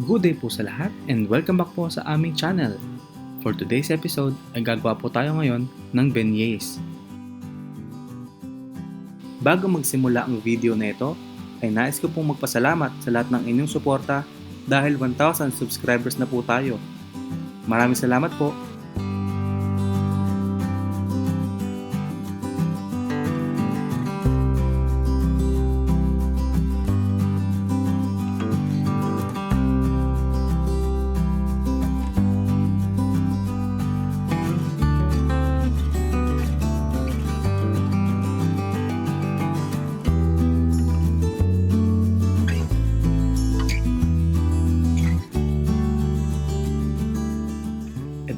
Good day po sa lahat and welcome back po sa aming channel. For today's episode ay gagawa po tayo ngayon ng beignets. Bago magsimula ang video na ito, ay nais ko pong magpasalamat sa lahat ng inyong suporta dahil 1,000 subscribers na po tayo. Maraming salamat po.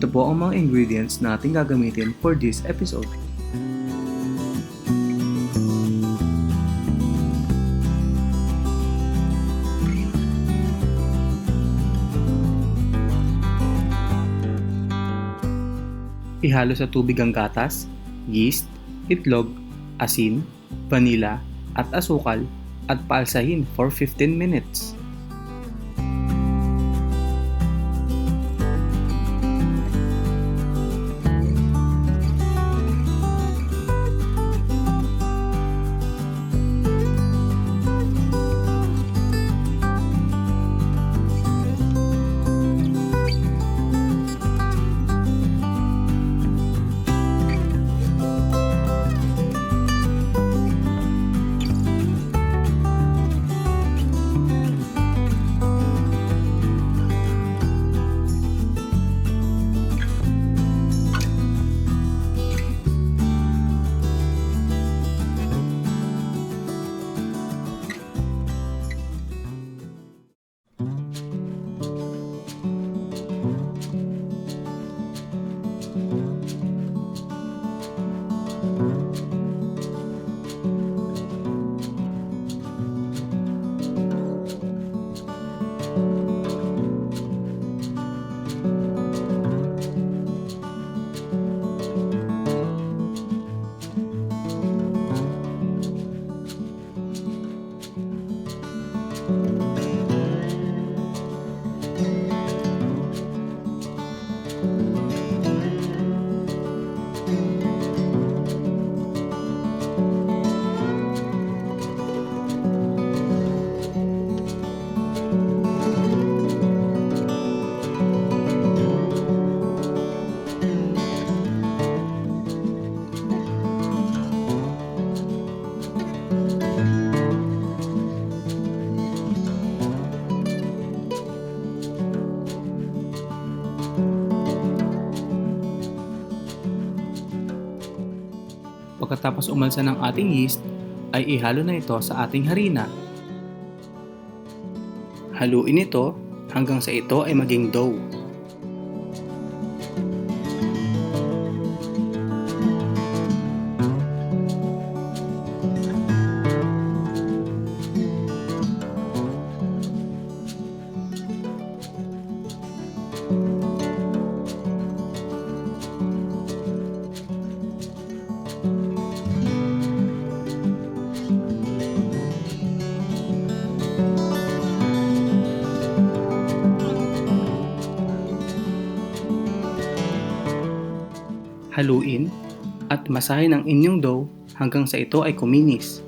Ito po ang mga ingredients na ating gagamitin for this episode. Ihalo sa tubig ang gatas, yeast, itlog, asin, vanilla, at asukal at paalsahin for 15 minutes. Pagkatapos umalsa ng ating yeast, ay ihalo na ito sa ating harina. Haluin ito hanggang sa ito ay maging dough. Haluin at masahin ang inyong dough hanggang sa ito ay kuminis.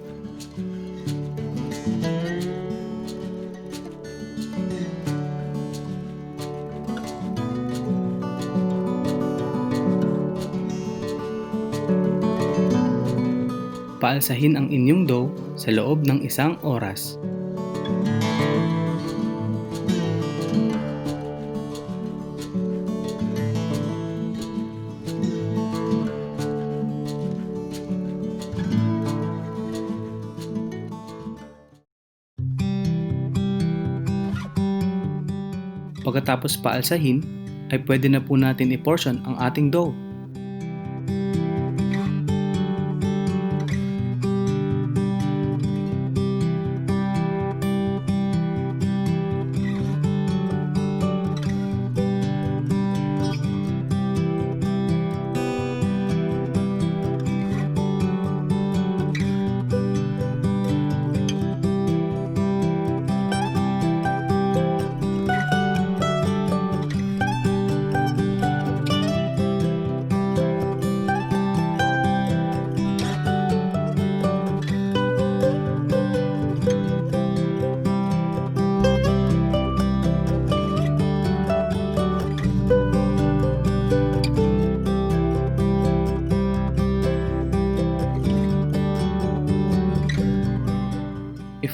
Paalsahin ang inyong dough sa loob ng 1 oras. Pagkatapos paalsahin, ay pwede na po natin i-portion ang ating dough.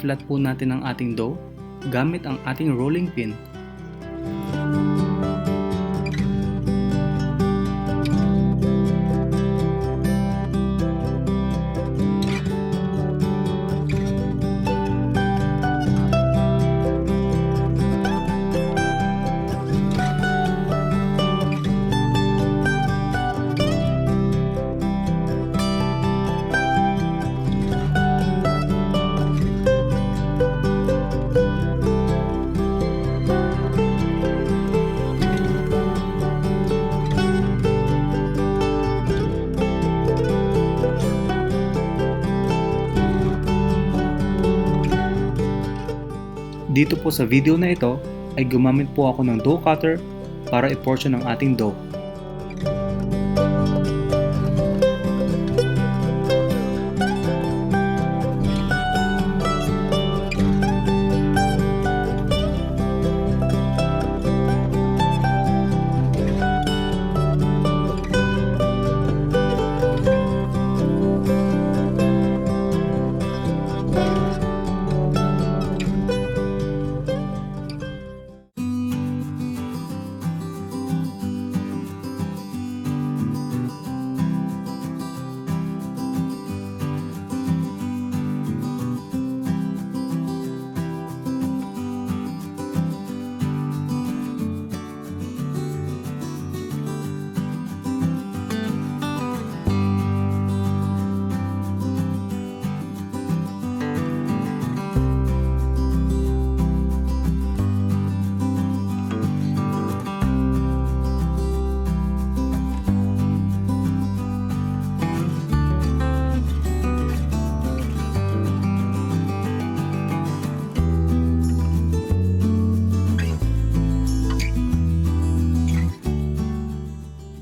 i-flat po natin ang ating dough gamit ang ating rolling pin. Dito po sa video na ito ay gumamit po ako ng dough cutter para i-portion ang ating dough.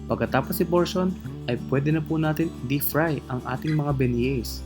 Pagkatapos i-portion ay pwede na po natin deep fry ang ating mga beignets.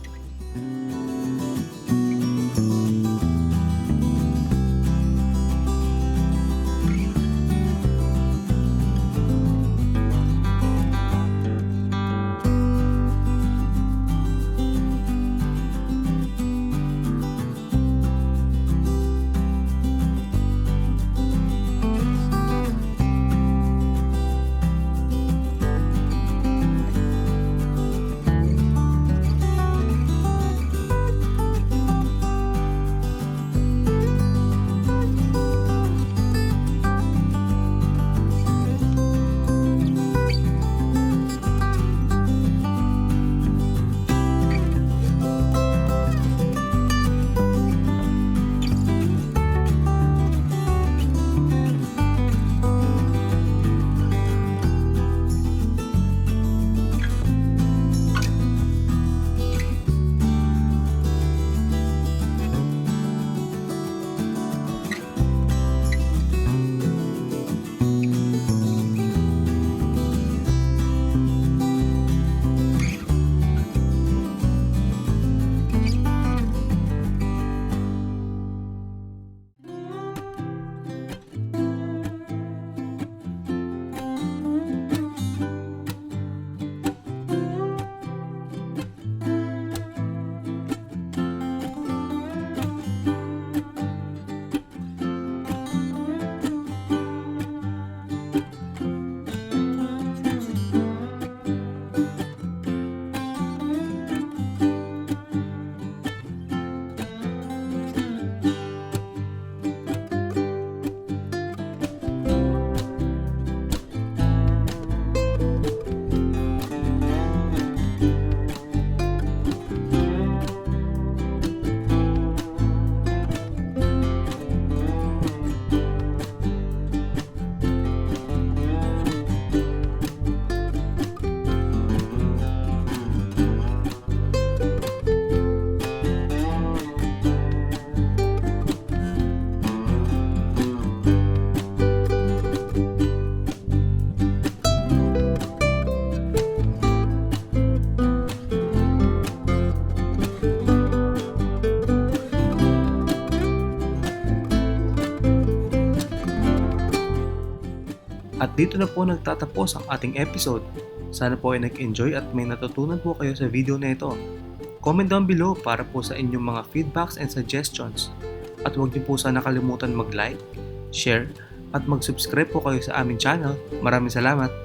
At dito na po nagtatapos ang ating episode. Sana po ay nag-enjoy at may natutunan po kayo sa video na ito. Comment down below para po sa inyong mga feedbacks and suggestions. At huwag niyo po sana kalimutan mag-like, share, at mag-subscribe po kayo sa aming channel. Maraming salamat!